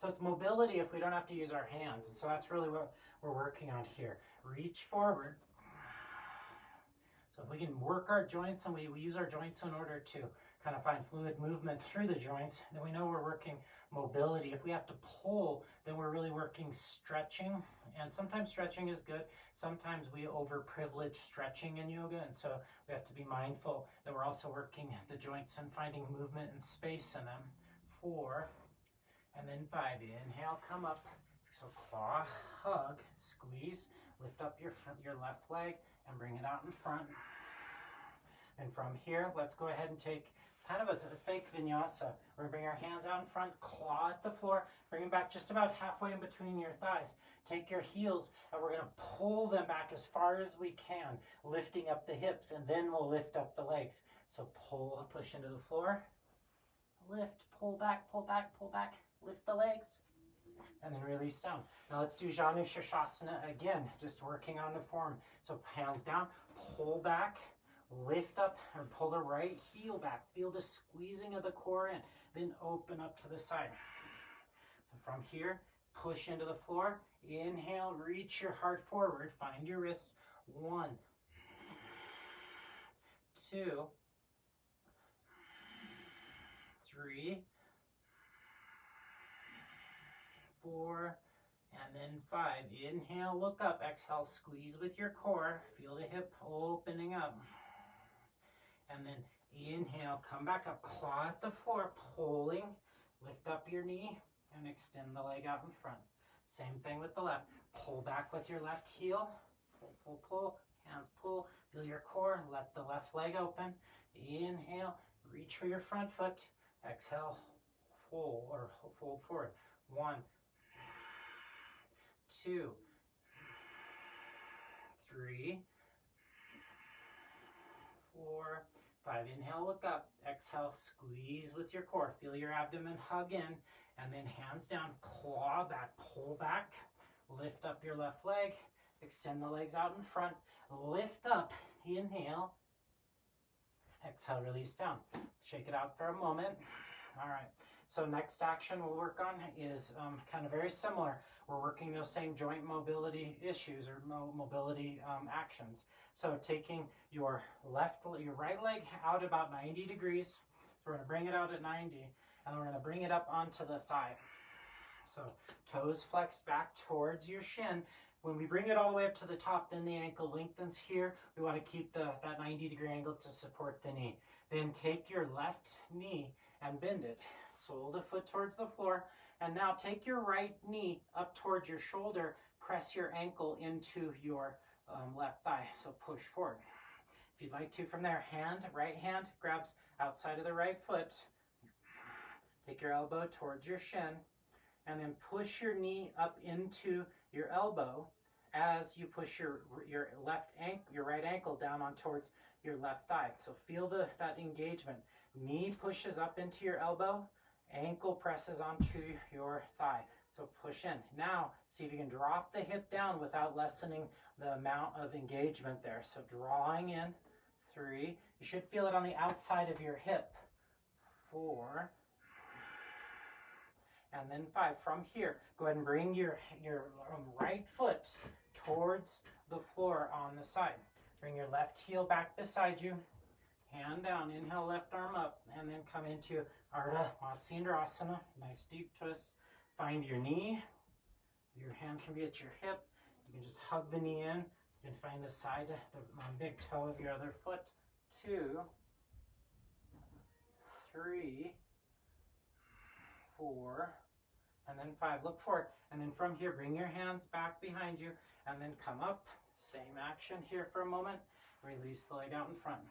So it's mobility if we don't have to use our hands. And so that's really what we're working on here. Reach forward. So if we can work our joints, and we use our joints in order to kind of find fluid movement through the joints, then we know we're working mobility. If we have to pull, then we're really working stretching. And sometimes stretching is good. Sometimes we over-privilege stretching in yoga, and so we have to be mindful that we're also working the joints and finding movement and space in them. 4, and then 5. Inhale, come up. So claw, hug, squeeze, lift up your left leg and bring it out in front. And from here, let's go ahead and take kind of a fake vinyasa. We're going to bring our hands out in front, claw at the floor, bring them back just about halfway in between your thighs. Take your heels, and we're going to pull them back as far as we can, lifting up the hips, and then we'll lift up the legs. So pull, push into the floor, lift, pull back, pull back, pull back, lift the legs, and then release down. Now let's do Janu Shirshasana again, just working on the form. So hands down, pull back, lift up, and pull the right heel back. Feel the squeezing of the core in. Then open up to the side. So from here, push into the floor. Inhale, reach your heart forward. Find your wrist. 1, 2, 3, 4, and then 5. Inhale, look up. Exhale, squeeze with your core. Feel the hip opening up. And then inhale, come back up, claw at the floor, pulling, lift up your knee, and extend the leg out in front. Same thing with the left. Pull back with your left heel, pull, pull, pull, hands pull, feel your core, let the left leg open. Inhale, reach for your front foot. Exhale, fold forward. 1, 2, 3, 4, 5. Inhale, look up. Exhale, squeeze with your core. Feel your abdomen hug in, and then hands down, claw back, pull back, lift up your left leg, extend the legs out in front, lift up, inhale, exhale, release down. Shake it out for a moment. All right. So next action we'll work on is kind of very similar. We're working those same joint mobility issues or mobility actions. So taking your right leg out about 90 degrees. So we're going to bring it out at 90, and then we're going to bring it up onto the thigh. So toes flexed back towards your shin. When we bring it all the way up to the top, then the ankle lengthens here. We want to keep that 90-degree angle to support the knee. Then take your left knee and bend it. Sole the foot towards the floor. And now take your right knee up towards your shoulder. Press your ankle into your left thigh. So push forward. If you'd like to from there, right hand grabs outside of the right foot. Take your elbow towards your shin. And then push your knee up into your elbow as you push your right ankle down on towards your left thigh. So feel that engagement. Knee pushes up into your elbow, ankle presses onto your thigh. So push in. Now, see if you can drop the hip down without lessening the amount of engagement there. So drawing in, 3. You should feel it on the outside of your hip. 4. And then 5. From here, go ahead and bring your right foot towards the floor on the side. Bring your left heel back beside you. hand down, inhale, left arm up, and then come into Ardha Matsyendrasana, nice deep twist. Find your knee, your hand can be at your hip, you can just hug the knee in, you can find the side, the big toe of your other foot. 2, 3, 4, and then 5. Look forward, and then from here, bring your hands back behind you, and then come up. Same action here for a moment. Release the leg out in front.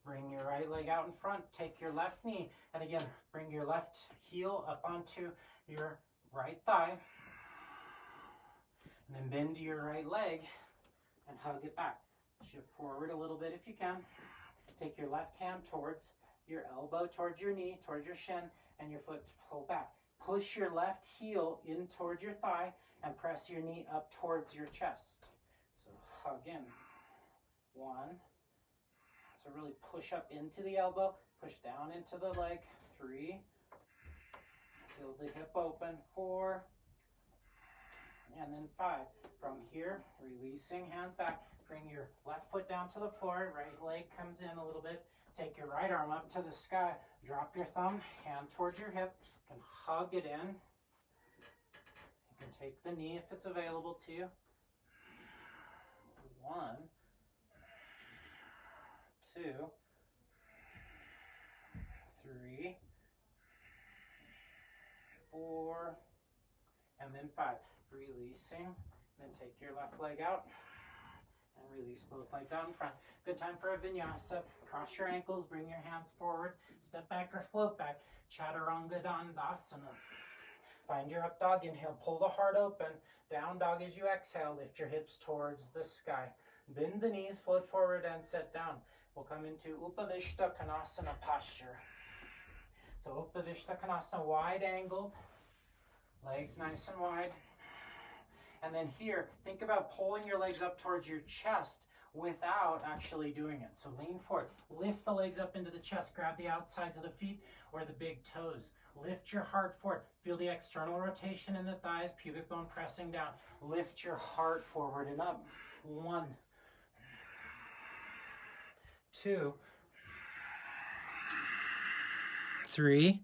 Bring your right leg out in front. Take your left knee, and again, bring your left heel up onto your right thigh. And then bend your right leg and hug it back. Shift forward a little bit if you can. Take your left hand towards your elbow, towards your knee, towards your shin, and your foot to pull back. Push your left heel in towards your thigh and press your knee up towards your chest. So hug in. 1. So really push up into the elbow, push down into the leg. 3. Feel the hip open. 4. And then 5. From here, releasing, hands back. Bring your left foot down to the floor. Right leg comes in a little bit. Take your right arm up to the sky. Drop your thumb, hand towards your hip. You can hug it in. You can take the knee if it's available to you. 1, 2, 3, 4, and then 5. Releasing, then take your left leg out and release both legs out in front. Good time for a vinyasa. Cross your ankles, bring your hands forward, step back or float back. Chaturanga Dandasana. Find your up dog, inhale, pull the heart open. Down dog as you exhale, lift your hips towards the sky. Bend the knees, float forward and sit down. We'll come into Upavishta Konasana posture. So Upavishta Konasana, wide angled, legs nice and wide. And then here, think about pulling your legs up towards your chest without actually doing it. So lean forward, lift the legs up into the chest, grab the outsides of the feet or the big toes. Lift your heart forward. Feel the external rotation in the thighs, pubic bone pressing down. Lift your heart forward and up. 1, 2, 3,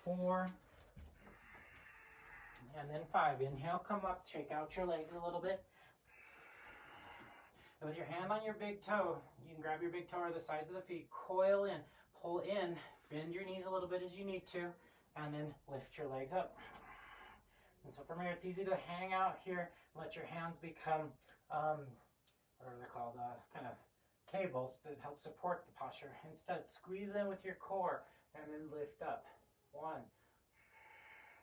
4, and then 5. Inhale, come up, shake out your legs a little bit. And with your hand on your big toe, you can grab your big toe or the sides of the feet, coil in, pull in, bend your knees a little bit as you need to, and then lift your legs up. And so from here, it's easy to hang out here, let your hands become, what are they called, kind of cables that help support the posture. Instead, squeeze in with your core and then lift up. 1.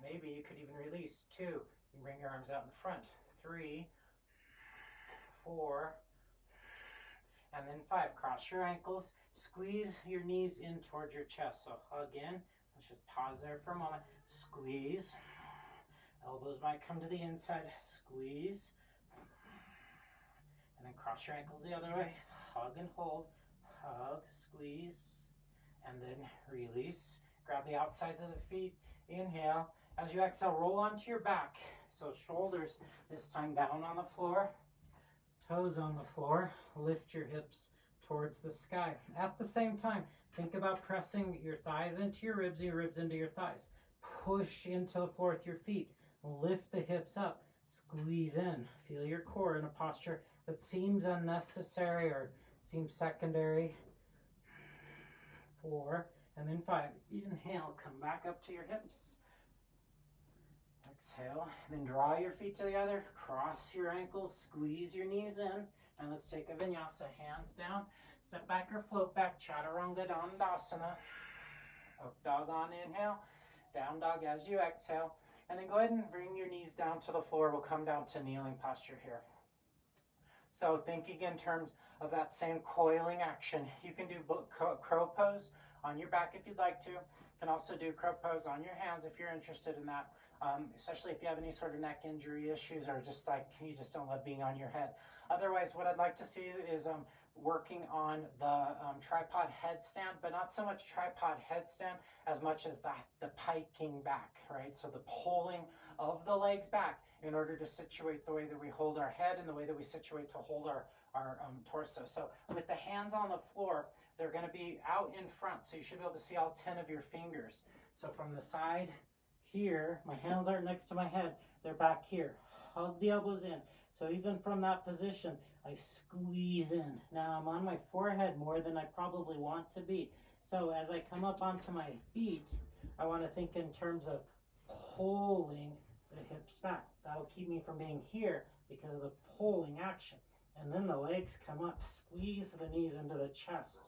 Maybe you could even release. 2. You can bring your arms out in front. 3, 4, and then 5. Cross your ankles. Squeeze your knees in towards your chest. So hug in. Let's just pause there for a moment. Squeeze. Elbows might come to the inside. Squeeze. And then cross your ankles the other way. Hug and hold. Hug, squeeze, and then release. Grab the outsides of the feet. Inhale. As you exhale, roll onto your back. So shoulders this time down on the floor. Toes on the floor. Lift your hips towards the sky. At the same time, think about pressing your thighs into your ribs into your thighs. Push into the floor with your feet. Lift the hips up. Squeeze in. Feel your core in a posture that seems unnecessary or seems secondary. 4, and then 5. Inhale, come back up to your hips. Exhale, then draw your feet together, cross your ankles, squeeze your knees in, and let's take a vinyasa. Hands down, step back or float back, Chaturanga Dandasana. Up dog on inhale, down dog as you exhale, and then go ahead and bring your knees down to the floor. We'll come down to kneeling posture here. So thinking in terms of that same coiling action, you can do crow pose on your back if you'd like to. You can also do crow pose on your hands if you're interested in that. Especially if you have any sort of neck injury issues or just like you just don't love being on your head. Otherwise, what I'd like to see is working on the tripod headstand, but not so much tripod headstand as much as the piking back, right? So the pulling of the legs back in order to situate the way that we hold our head and the way that we situate to hold our our torso. So with the hands on the floor, they're going to be out in front, so you should be able to see all 10 of your fingers. So from the side here, my hands aren't next to my head, they're back here. Hug the elbows in. So even from that position, I squeeze in. Now I'm on my forehead more than I probably want to be. So as I come up onto my feet, I want to think in terms of pulling the hips back. That'll keep me from being here because of the pulling action. And then the legs come up. Squeeze the knees into the chest.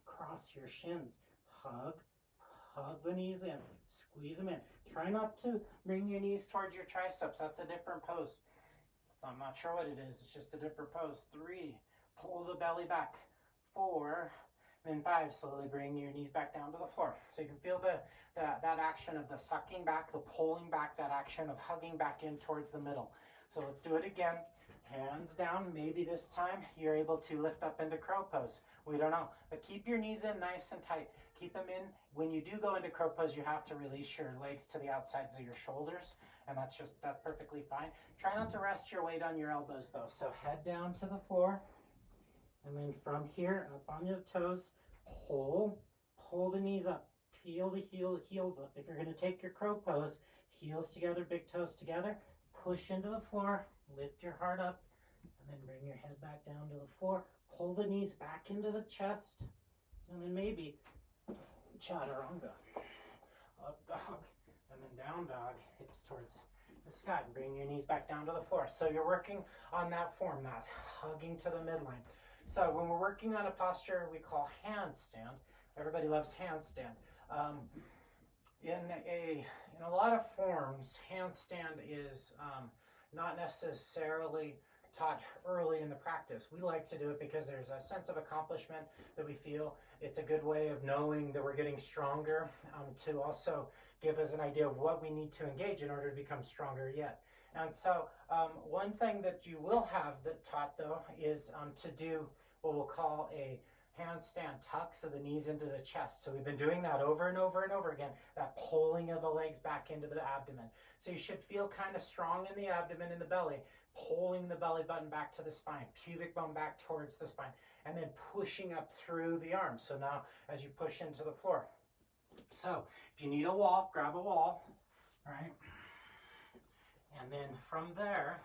Cross your shins. Hug the knees in. Squeeze them in. Try not to bring your knees towards your triceps. That's a different pose. So I'm not sure what it is. It's just a different pose. 3, pull the belly back. 4, then 5, slowly bring your knees back down to the floor. So you can feel that action of the sucking back, the pulling back, that action of hugging back in towards the middle. So let's do it again. Hands down. Maybe this time you're able to lift up into crow pose. We don't know. But keep your knees in nice and tight. Keep them in. When you do go into crow pose, you have to release your legs to the outsides of your shoulders. And that's perfectly fine. Try not to rest your weight on your elbows though. So head down to the floor. And then from here, up on your toes, pull the knees up, peel the heels up. If you're going to take your crow pose, heels together, big toes together, push into the floor, lift your heart up, and then bring your head back down to the floor. Pull the knees back into the chest, and then maybe chaturanga, up dog, and then down dog, hips towards the sky. Bring your knees back down to the floor. So you're working on that form, that hugging to the midline. So when we're working on a posture we call handstand, everybody loves handstand. In a lot of forms, handstand is not necessarily taught early in the practice. We like to do it because there's a sense of accomplishment that we feel. It's a good way of knowing that we're getting stronger, to also give us an idea of what we need to engage in order to become stronger yet. And so one thing that you will have that taught though is to do what we'll call a handstand tuck, so the knees into the chest. So we've been doing that over and over and over again, that pulling of the legs back into the abdomen. So you should feel kind of strong in the abdomen and the belly, pulling the belly button back to the spine, pubic bone back towards the spine, and then pushing up through the arms. So now as you push into the floor. So if you need a wall, grab a wall, right? And then from there,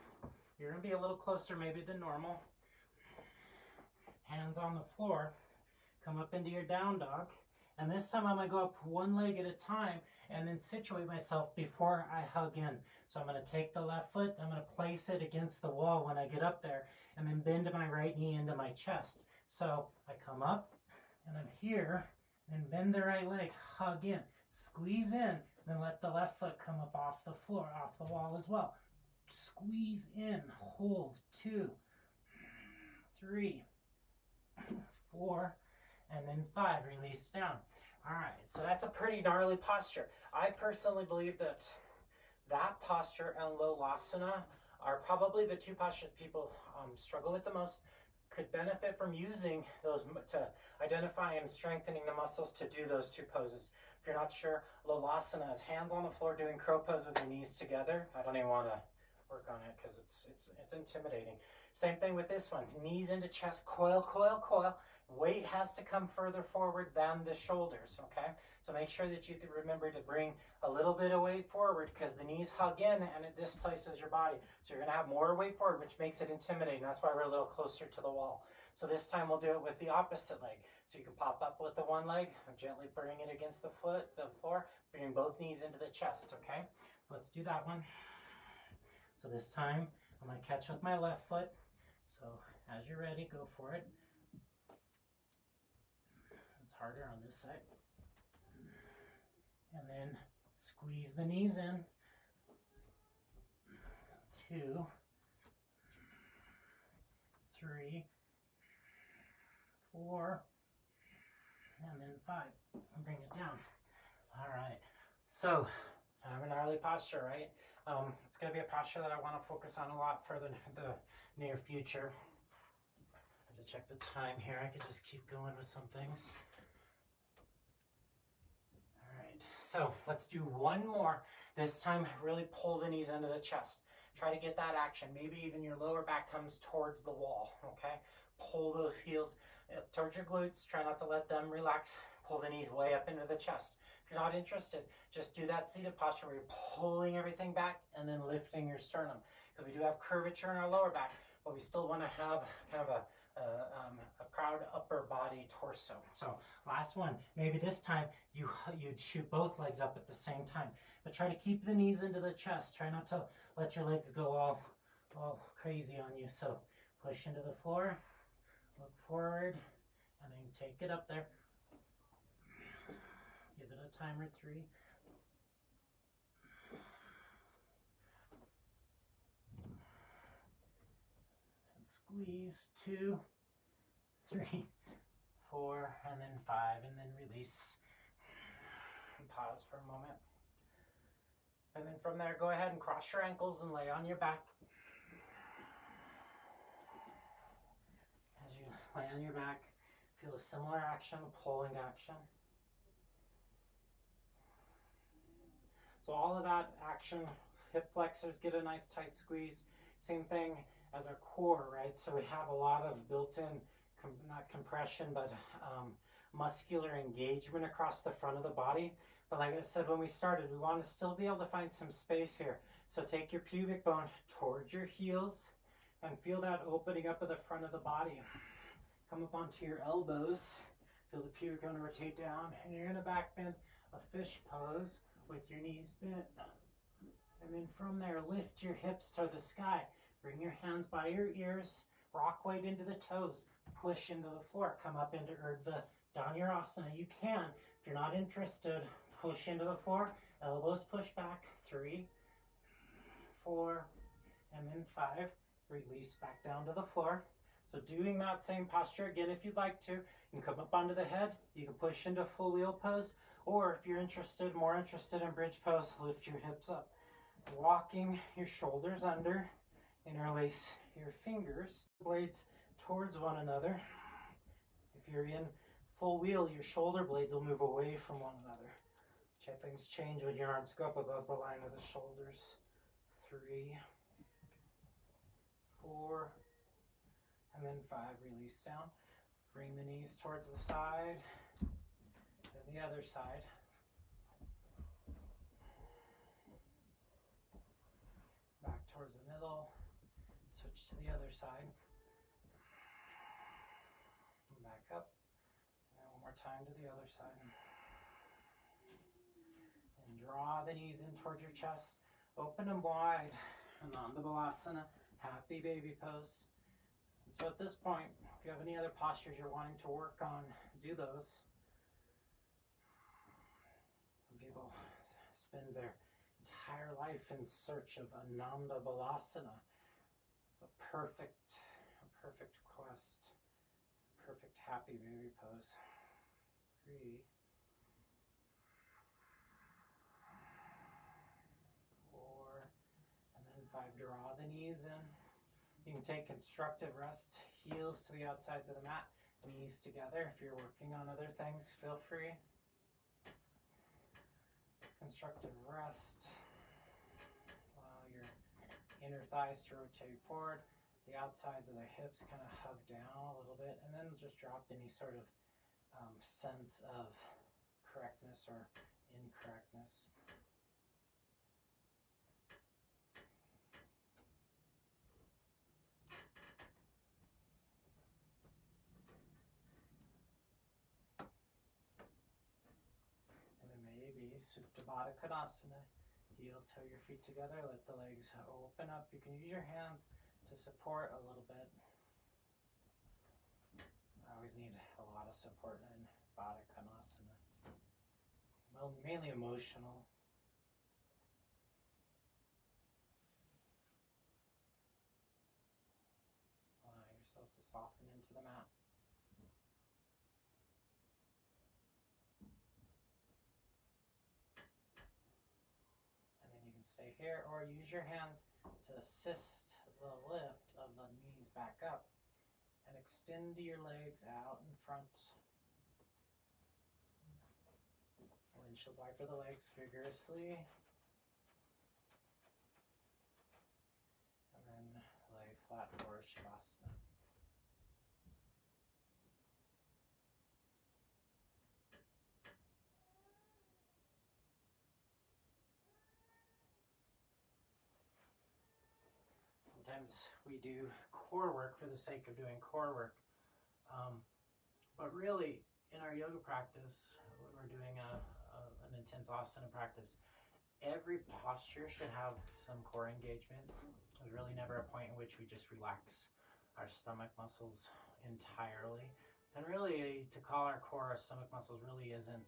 you're going to be a little closer maybe than normal. Hands on the floor, come up into your down dog, and this time I'm going to go up one leg at a time and then situate myself before I hug in. So I'm going to take the left foot, I'm going to place it against the wall when I get up there, and then bend my right knee into my chest. So I come up, and I'm here, and bend the right leg, hug in, squeeze in, then let the left foot come up off the floor, off the wall as well. Squeeze in, hold, 2, 3, 4, and then 5, release down. All right, so that's a pretty gnarly posture. I personally believe that posture and Lolasana are probably the two postures people struggle with the most. Could benefit from using those to identify and strengthening the muscles to do those two poses. If you're not sure, Lolasana is hands on the floor doing crow pose with your knees together. I don't even want to work on it because it's intimidating. Same thing with this one. Knees into chest, coil, coil, coil. Weight has to come further forward than the shoulders, okay? So make sure that you remember to bring a little bit of weight forward because the knees hug in and it displaces your body. So you're going to have more weight forward, which makes it intimidating. That's why we're a little closer to the wall. So this time we'll do it with the opposite leg. So you can pop up with the one leg, gently bring it against the floor, bring both knees into the chest, okay? Let's do that one. So this time I'm going to catch with my left foot. So as you're ready, go for it. It's harder on this side. And then squeeze the knees in. 2, 3, 4, and then 5. And bring it down. All right. So I have a gnarly posture, right? It's going to be a posture that I want to focus on a lot further in the near future. I have to check the time here. I could just keep going with some things. All right, so let's do one more. This time, really pull the knees into the chest. Try to get that action. Maybe even your lower back comes towards the wall, okay? Pull those heels towards your glutes. Try not to let them relax. Pull the knees way up into the chest. If you're not interested, just do that seated posture where you're pulling everything back and then lifting your sternum. Because we do have curvature in our lower back, but we still want to have kind of a proud upper body torso. So last one, maybe this time you'd shoot both legs up at the same time, but try to keep the knees into the chest. Try not to let your legs go all crazy on you. So push into the floor, look forward, and then take it up there. Give it a timer 3. And squeeze 2, 3, 4, and then 5, and then release. And pause for a moment. And then from there, go ahead and cross your ankles and lay on your back. As you lay on your back, feel a similar action, pulling action. So all of that action, hip flexors get a nice tight squeeze. Same thing as our core, right? So we have a lot of built-in, not compression, but muscular engagement across the front of the body. But like I said when we started, we want to still be able to find some space here. So take your pubic bone towards your heels and feel that opening up of the front of the body. Come up onto your elbows. Feel the pubic bone rotate down, and you're going to back bend a fish pose with your knees bent. And then from there, lift your hips to the sky. Bring your hands by your ears. Rock weight into the toes. Push into the floor. Come up into Urdhva Dhanurasana. You can. If you're not interested, push into the floor. Elbows push back. 3, 4, and then 5. Release back down to the floor. So doing that same posture again if you'd like to. You can come up onto the head. You can push into full wheel pose. Or if you're more interested in bridge pose, lift your hips up. Walking your shoulders under. Interlace your fingers, blades towards one another. If you're in full wheel, your shoulder blades will move away from one another. Things change when your arms go up above the line of the shoulders. 3, 4, and then 5. Release down. Bring the knees towards the side, then the other side. Back towards the middle. Switch to the other side. Back up. And one more time to the other side. And draw the knees in towards your chest. Open them wide. Ananda Balasana. Happy baby pose. And so at this point, if you have any other postures you're wanting to work on, do those. Some people spend their entire life in search of Ananda Balasana. It's a perfect quest, perfect happy baby pose. 3, 4, and then 5. Draw the knees in. You can take constructive rest, heels to the outsides of the mat, knees together. If you're working on other things, feel free. Constructive rest. Allow your inner thighs to rotate forward. The outsides of the hips kind of hug down a little bit, and then just drop any sort of sense of correctness or incorrectness. Supta Baddha Konasana. Heel toe your feet together. Let the legs open up. You can use your hands to support a little bit. I always need a lot of support in Baddha Konasana. Well, mainly emotional. Allow yourself to soften into the mat. Stay here, or use your hands to assist the lift of the knees back up and extend your legs out in front. Windshield wiper the legs vigorously. flat for Shavasana. Sometimes we do core work for the sake of doing core work. But really, in our yoga practice, when we're doing an intense asana practice, every posture should have some core engagement. There's really never a point in which we just relax our stomach muscles entirely. And really, to call our core our stomach muscles really isn't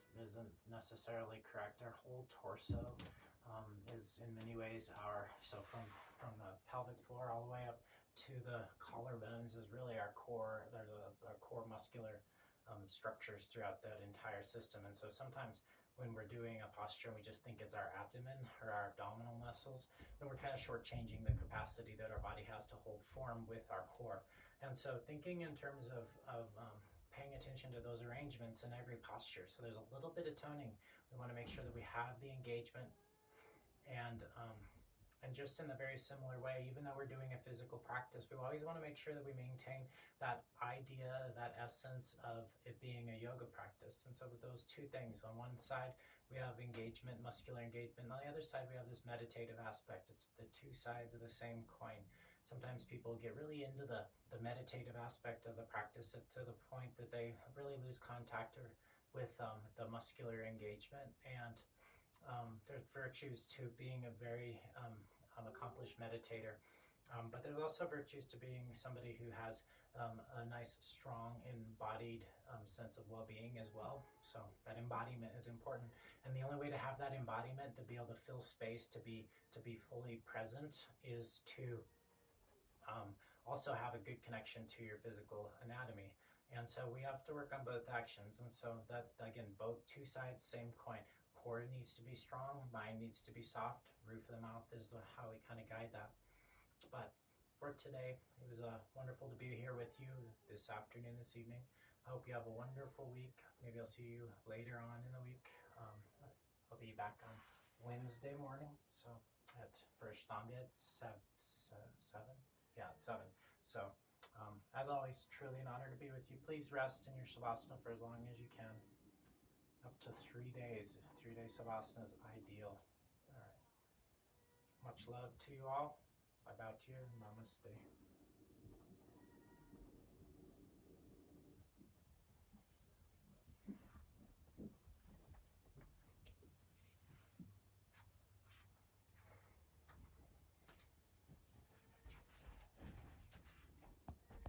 necessarily correct. Our whole torso is in many ways from the pelvic floor all the way up to the collarbones is really our core. There's our core muscular structures throughout that entire system. And so sometimes when we're doing a posture and we just think it's our abdomen or our abdominal muscles, then we're kind of shortchanging the capacity that our body has to hold form with our core. And so thinking in terms of paying attention to those arrangements in every posture. So there's a little bit of toning. We want to make sure that we have the engagement, and just in a very similar way, even though we're doing a physical practice, we always want to make sure that we maintain that idea, that essence of it being a yoga practice. And so with those two things, on one side we have engagement, muscular engagement, and on the other side we have this meditative aspect. It's the two sides of the same coin. Sometimes people get really into the meditative aspect of the practice to the point that they really lose contact with the muscular engagement. And there's virtues to being a very accomplished meditator, but there's also virtues to being somebody who has a nice, strong, embodied sense of well-being as well. So that embodiment is important, and the only way to have that embodiment, to be able to fill space, to be fully present, is to also have a good connection to your physical anatomy. And so we have to work on both actions. And so that, again, both two sides, same coin. Core needs to be strong, mind needs to be soft. Roof of the mouth is how we kind of guide that. But for today, it was wonderful to be here with you this afternoon, this evening. I hope you have a wonderful week. Maybe I'll see you later on in the week. I'll be back on Wednesday morning. So for Ashtanga, it's 7. Yeah, it's 7. So as always, truly an honor to be with you. Please rest in your Shavasana for as long as you can. Up to 3 days. 3-day Savasana is ideal. All right. Much love to you all. I bow to you. Namaste.